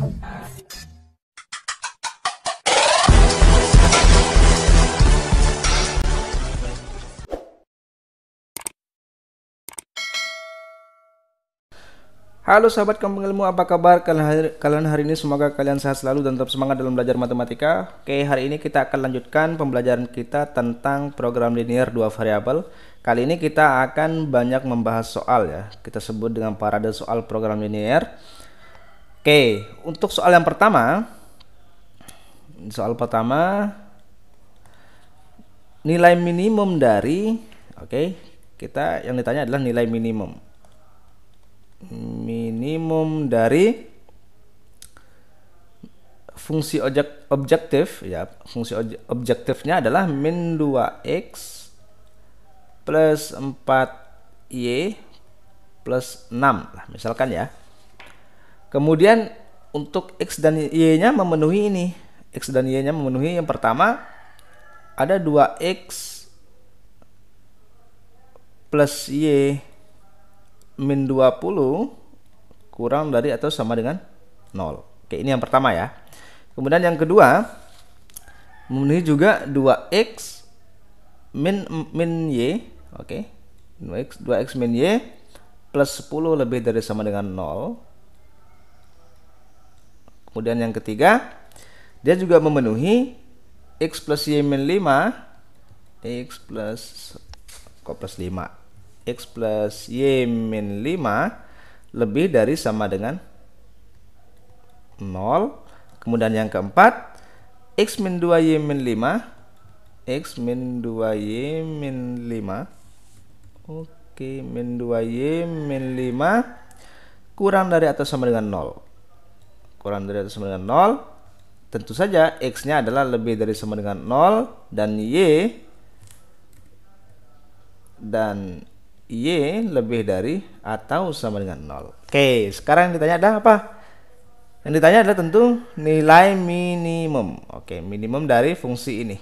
Halo sahabat kampung ilmu, apa kabar kalian hari ini? Semoga kalian sehat selalu dan tetap semangat dalam belajar matematika. Oke, hari ini kita akan lanjutkan pembelajaran kita tentang program linear dua variabel. Kali ini kita akan banyak membahas soal ya. Kita sebut dengan parade soal program linear. Oke, untuk soal yang pertama. Nilai minimum dari kita yang ditanya adalah nilai minimum dari fungsi objektif ya. Fungsi objektifnya adalah min 2x plus 4y plus 6 lah misalkan ya. Kemudian untuk x dan y nya memenuhi ini. X dan y nya memenuhi, yang pertama ada 2x plus y min 20 kurang dari atau sama dengan 0. Oke, ini yang pertama ya. Kemudian yang kedua memenuhi juga 2x min y. Oke. 2x min y plus 10 lebih dari sama dengan 0. Kemudian yang ketiga, dia juga memenuhi x plus y min 5. X plus 5. X plus y min 5 lebih dari sama dengan 0. Kemudian yang keempat, x min 2y min 5. X min 2y min 5. Oke, min 2y min 5 kurang dari atau sama dengan 0. Kurang dari atau sama dengan 0. Tentu saja x nya adalah lebih dari sama dengan 0 dan y lebih dari atau sama dengan 0. Oke, sekarang yang ditanya adalah apa? Yang ditanya adalah tentu nilai minimum. Oke, minimum dari fungsi ini.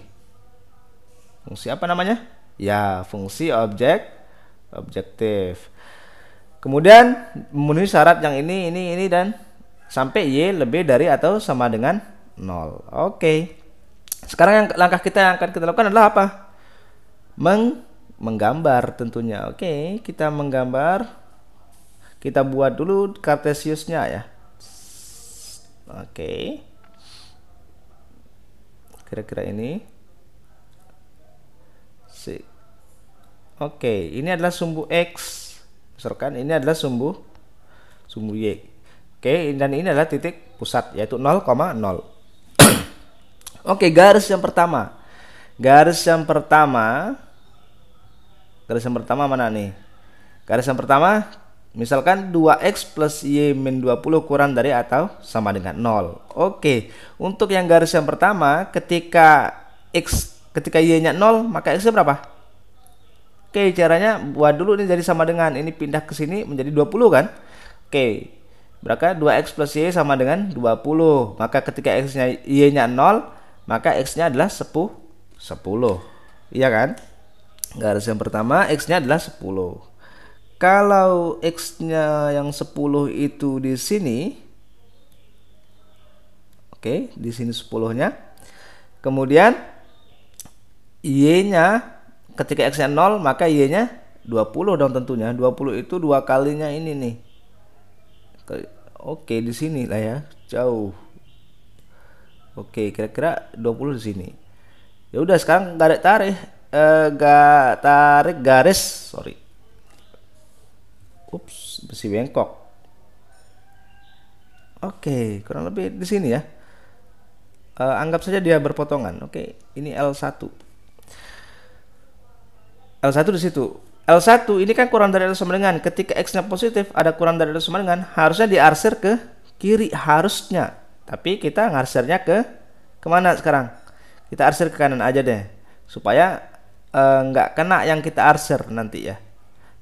Fungsi apa namanya? Ya, fungsi objektif. Kemudian memenuhi syarat yang ini dan sampai y lebih dari atau sama dengan 0. Oke. Sekarang langkah kita yang akan kita lakukan adalah apa? Menggambar tentunya. Oke, kita menggambar. Kita buat dulu Cartesiusnya ya. Oke. Kira-kira ini. Oke, ini adalah sumbu x. Misalkan ini adalah sumbu y. Oke, dan ini adalah titik pusat yaitu 0,0. Oke, garis yang pertama. Garis yang pertama mana nih? Garis yang pertama misalkan 2x plus y min 20 kurang dari atau sama dengan 0. Oke, untuk yang garis yang pertama ketika y nya 0 maka x nya berapa? Oke, caranya buat dulu ini jadi sama dengan ini, pindah ke sini menjadi 20 kan? Oke, berarti 2x plus y sama dengan 20. Maka ketika y nya 0 maka x nya adalah 10. Iya kan? Garis yang pertama x nya adalah 10. Kalau x nya yang 10 itu di sini, oke, di sini 10 nya. Kemudian y nya ketika x nya 0 maka y nya 20 dong tentunya. 20 itu dua kalinya ini nih. Oke, di sini lah ya, jauh. Oke, kira-kira 20 di sini. Ya udah, sekarang tarik garis, Ups, besi bengkok. Oke, kurang lebih di sini ya. Anggap saja dia berpotongan. Oke, ini L1. L1 di situ. L1 ini kan kurang dari atau sama dengan, ketika x-nya positif ada kurang dari atau sama dengan, harusnya diarsir ke kiri harusnya. Tapi kita ngarsirnya kemana sekarang? Kita arsir ke kanan aja deh, supaya nggak kena yang kita arsir nanti ya.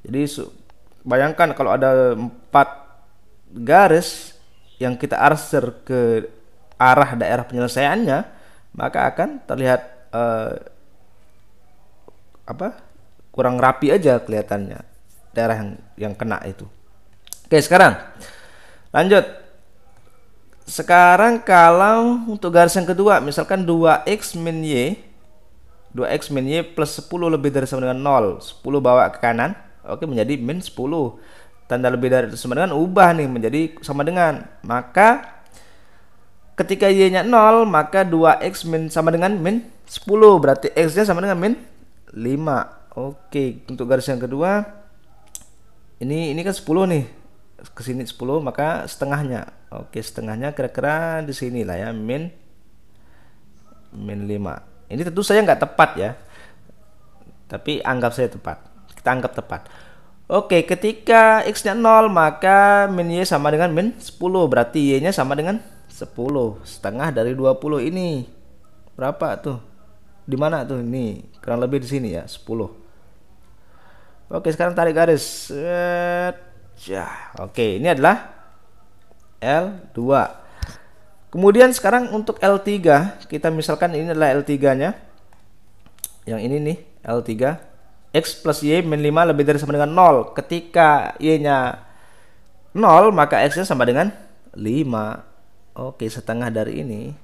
Jadi bayangkan kalau ada 4 garis yang kita arsir ke arah daerah penyelesaiannya, maka akan terlihat kurang rapi aja kelihatannya daerah yang kena itu. Oke, sekarang lanjut. Sekarang kalau untuk garis yang kedua, misalkan 2x min y, 2x min y plus 10 lebih dari sama dengan 0, 10 bawa ke kanan, oke, menjadi min 10. Tanda lebih dari sama dengan ubah nih menjadi sama dengan. Maka ketika y-nya 0, maka 2x min sama dengan min 10, berarti x-nya sama dengan min 5. Oke, untuk garis yang kedua, ini kan 10 nih, ke sini 10, maka setengahnya. Oke, setengahnya kira-kira di sini lah ya, min 5. Ini tentu saja nggak tepat ya, tapi anggap saya tepat. Kita anggap tepat. Oke, ketika x-nya 0, maka min y sama dengan min 10, berarti y-nya sama dengan 10. Setengah dari 20 ini berapa tuh? Di mana tuh? Ini kurang lebih di sini ya, 10. Oke, sekarang tarik garis. Oke, ini adalah L2. Kemudian sekarang untuk L3, kita misalkan ini adalah L3-nya. Yang ini nih, L3. X plus Y min 5 lebih dari sama dengan 0. Ketika Y-nya 0, maka X-nya sama dengan 5. Oke, setengah dari ini.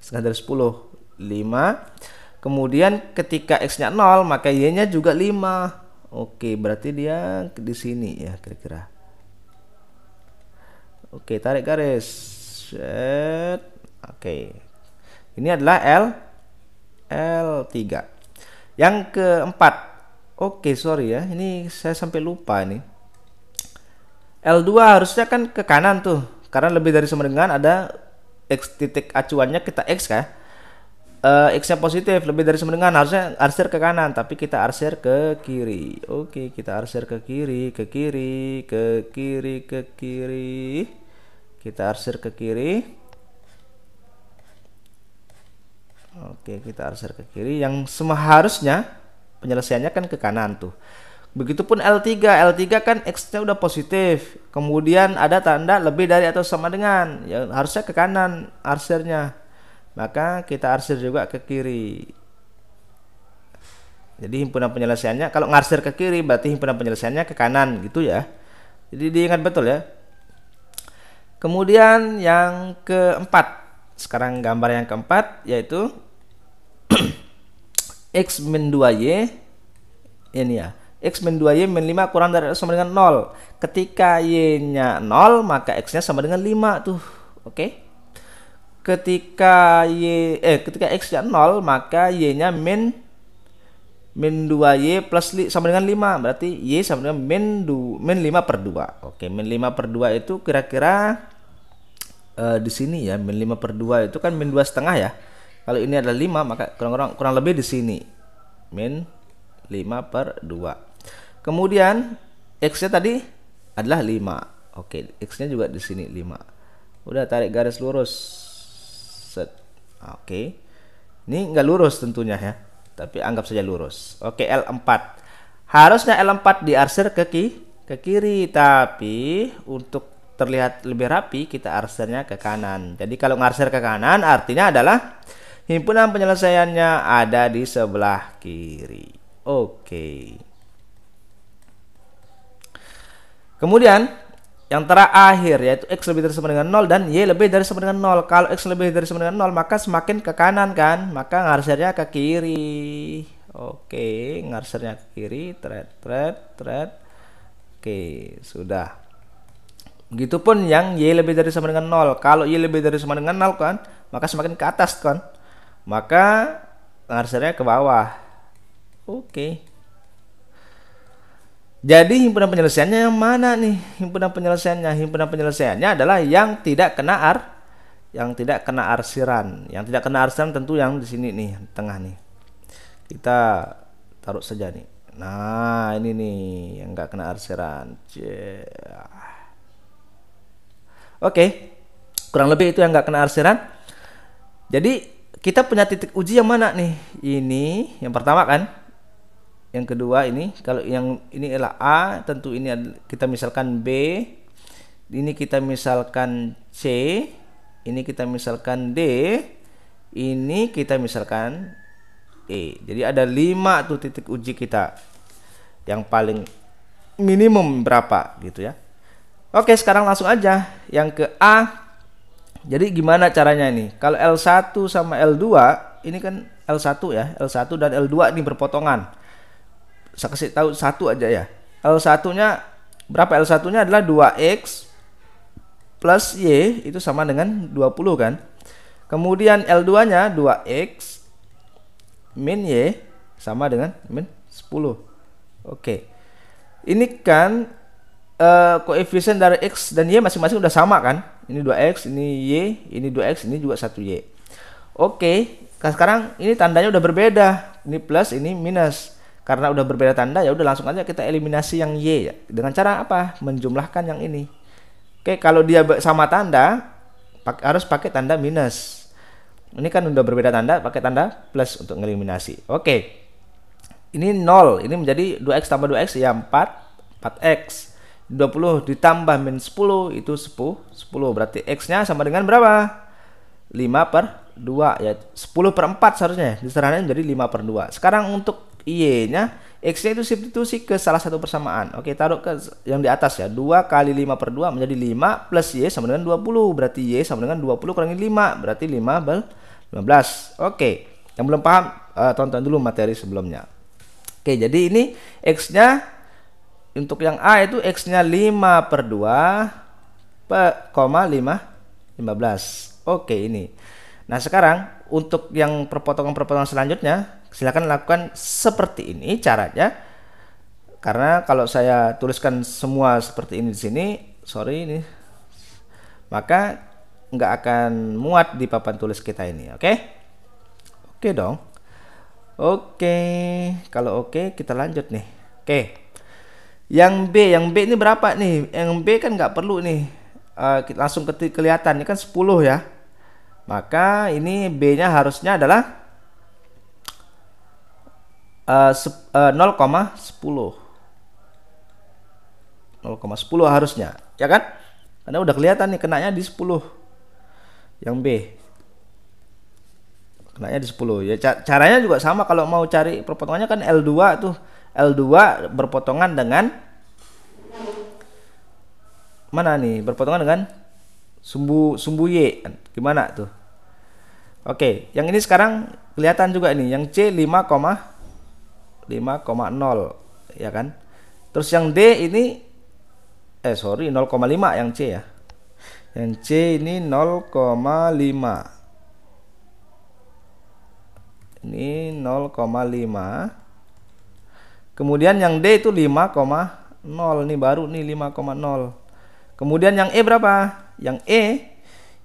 Setengah dari 10. 5. Kemudian ketika X-nya 0, maka Y-nya juga 5. Oke, berarti dia di sini ya kira-kira. Oke, tarik garis. Set. Oke. Ini adalah L3. Yang keempat. Oke, sorry ya. Ini saya sampai lupa ini. L2 harusnya kan ke kanan tuh. Karena lebih dari sama dengan ada X titik acuannya kita X kan. X-nya positif, lebih dari sama dengan harusnya arsir ke kanan, tapi kita arsir ke kiri. Oke, kita arsir ke kiri, ke kiri, ke kiri, ke kiri. Kita arsir ke kiri. Oke, kita arsir ke kiri. Yang seharusnya penyelesaiannya kan ke kanan tuh. Begitupun L3. L3 kan X-nya udah positif. Kemudian ada tanda lebih dari atau sama dengan. Ya, harusnya ke kanan arsirnya. Maka kita arsir juga ke kiri. Jadi himpunan penyelesaiannya kalau ngarsir ke kiri berarti himpunan penyelesaiannya ke kanan gitu ya. Jadi diingat betul ya. Kemudian yang keempat. Sekarang gambar yang keempat yaitu X min 2Y. Ini ya. X min 2Y min 5 kurang dari atau sama dengan 0. Ketika Y-nya 0 maka X-nya sama dengan 5 tuh. Oke. Ketika X-nya 0 maka Y-nya min 2Y plus sama dengan 5, berarti Y sama dengan min 5 per 2. Oke, min 5 per 2 itu kira-kira di sini ya. Min 5 per 2 itu kan min 2,5 ya. Kalau ini adalah 5 maka kurang lebih di sini min 5 per 2. Kemudian X-nya tadi adalah 5. Oke, X-nya juga di sini 5. Udah, tarik garis lurus. Oke, ini nggak lurus tentunya ya, tapi anggap saja lurus. Oke, L4 harusnya L4 diarsir ke kiri, tapi untuk terlihat lebih rapi kita arsirnya ke kanan. Jadi kalau ngarsir ke kanan artinya adalah himpunan penyelesaiannya ada di sebelah kiri. Oke. Kemudian yang terakhir yaitu X lebih dari sama dengan 0 dan Y lebih dari sama dengan 0. Kalau X lebih dari sama dengan 0 maka semakin ke kanan kan, maka ngarsirnya ke kiri. Oke, ngarsirnya ke kiri. Thread. Oke, sudah. Begitupun yang Y lebih dari sama dengan 0. Kalau Y lebih dari sama dengan 0 kan, maka semakin ke atas kan, maka ngarsirnya ke bawah. Oke. Jadi himpunan penyelesaiannya yang mana nih? Himpunan penyelesaiannya adalah yang tidak kena arsiran. Yang tidak kena arsiran tentu yang di sini nih, tengah nih. Kita taruh saja nih. Nah, ini nih yang nggak kena arsiran. Oke. Kurang lebih itu yang nggak kena arsiran. Jadi kita punya titik uji yang mana nih? Ini yang pertama kan? Yang kedua ini, kalau yang ini adalah A, tentu ini kita misalkan B, ini kita misalkan C, ini kita misalkan D, ini kita misalkan E. Jadi ada 5 tuh titik uji kita. Yang paling minimum berapa gitu ya. Oke, sekarang langsung aja yang ke A. Jadi gimana caranya ini? Kalau L1 sama L2, ini kan L1 ya, L1 dan L2 ini berpotongan. Saya kasih tahu satu aja ya. L1-nya berapa? L1-nya adalah 2X plus Y, itu sama dengan 20 kan. Kemudian L2-nya 2X min Y sama dengan min 10. Oke. Ini kan koefisien dari X dan Y masing-masing udah sama kan. Ini 2X, ini Y, ini 2X, ini juga 1Y. Oke, sekarang ini tandanya udah berbeda. Ini plus, ini minus. Karena udah berbeda tanda, ya udah langsung aja kita eliminasi yang Y ya. Dengan cara apa? Menjumlahkan yang ini. Oke, kalau dia sama tanda, harus pakai tanda minus. Ini kan udah berbeda tanda, pakai tanda plus untuk ngeliminasi. Oke. Ini 0, ini menjadi 2X tambah 2X ya 4X. 20 ditambah min 10 itu 10. Berarti X-nya sama dengan berapa? 5/2 ya. 10/4 seharusnya. Diserahannya menjadi 5/2. Sekarang untuk Y-nya, X-nya itu substitusi ke salah satu persamaan. Oke, taruh ke yang di atas ya. 2 kali 5/2 menjadi 5 plus Y sama dengan 20. Berarti Y sama dengan 20 kurangi 5. Berarti 15. Oke, yang belum paham, tonton dulu materi sebelumnya. Oke, jadi ini X-nya untuk yang A itu X-nya 5/2 15. Oke, ini. Nah, sekarang untuk yang perpotongan-perpotongan selanjutnya, silakan lakukan seperti ini caranya. Karena kalau saya tuliskan semua seperti ini di sini, sorry ini, maka nggak akan muat di papan tulis kita ini. Oke? Oke dong. Oke, kalau oke kita lanjut nih. Oke. Yang B ini berapa nih? Yang B kan nggak perlu nih. Langsung kelihatan ini kan 10 ya. Maka ini B-nya harusnya adalah 0,10. 0,10 harusnya, ya kan? Karena udah kelihatan nih kenanya di 10. Yang B kenanya di 10 ya. Caranya juga sama kalau mau cari perpotongannya kan L2 tuh. L2 berpotongan dengan mana nih? Berpotongan dengan sumbu Y. Gimana tuh? Oke, yang ini sekarang kelihatan juga ini. Yang C 5,0 ya kan? Terus yang D ini 0,5 yang C ya. Yang C ini 0,5. Ini 0,5. Kemudian yang D itu 5,0. Nih baru nih 5,0. Kemudian yang E berapa? Yang E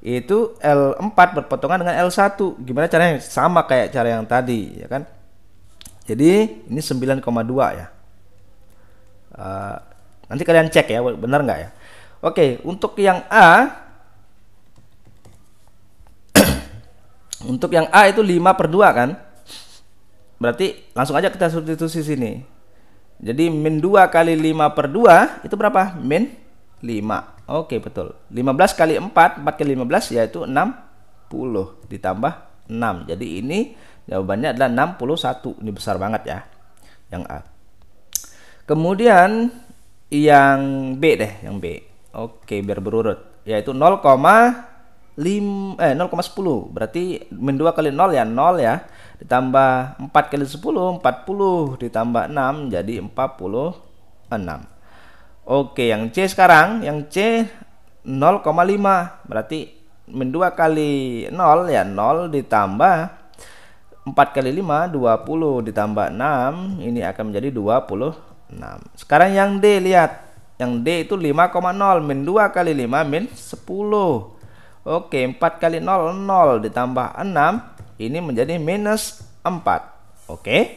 itu L4 berpotongan dengan L1. Gimana caranya? Sama kayak cara yang tadi, ya kan? Jadi ini 9,2 ya. Nanti kalian cek ya, benar nggak ya? Oke, untuk yang A untuk yang A itu 5/2 kan? Berarti langsung aja kita substitusi sini. Jadi min 2 kali 5/2 itu berapa? Min 5. Oke, betul. 15 kali 4 kali 15 yaitu 60 ditambah 6. Jadi ini jawabannya adalah 61. Ini besar banget ya. Yang A. Kemudian yang B deh, yang B. Oke, biar berurut. Yaitu 0,10. Berarti min 2 kali 0 ya 0 ya. Ditambah 4 kali 10, 40 ditambah 6 jadi 46. Oke, yang C sekarang, yang C 0,5. Berarti min 2 kali 0 ya 0 ditambah 4 kali 5 20 ditambah 6 ini akan menjadi 26. Sekarang yang D lihat. Yang D itu 5,0 min 2 kali 5 min 10. Oke, 4 kali 0 0 ditambah 6 ini menjadi minus 4. Oke.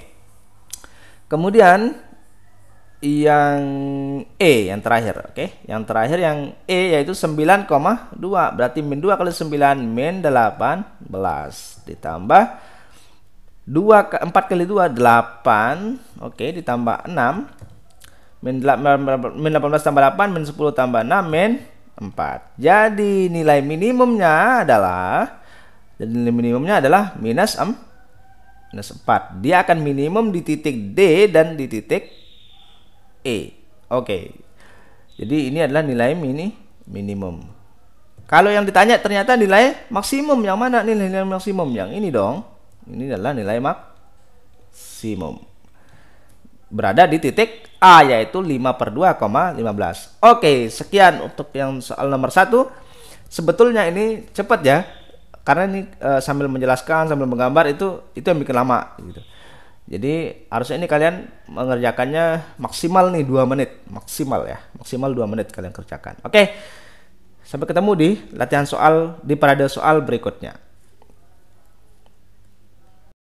Kemudian yang E yang terakhir, oke. Yang terakhir yang E yaitu 9,2. Berarti min 2 kali 9 min 18 ditambah 4 kali 2 8. Oke, ditambah 6 min 18 tambah 8 min 10 tambah 6 min 4. Jadi nilai minimumnya adalah minus 4. Dia akan minimum di titik D dan di titik E. Oke. Jadi ini adalah nilai minimum. Kalau yang ditanya ternyata nilai maksimum, yang mana nih nilai maksimum? Yang ini dong. Ini adalah nilai maksimum. Berada di titik A, yaitu 5/2,15. Oke, sekian untuk yang soal nomor 1. Sebetulnya ini cepat ya. Karena ini sambil menjelaskan, sambil menggambar itu yang bikin lama gitu. Jadi harusnya ini kalian mengerjakannya maksimal nih 2 menit. Maksimal ya. Maksimal 2 menit kalian kerjakan. Oke. Sampai ketemu di latihan soal di parade soal berikutnya.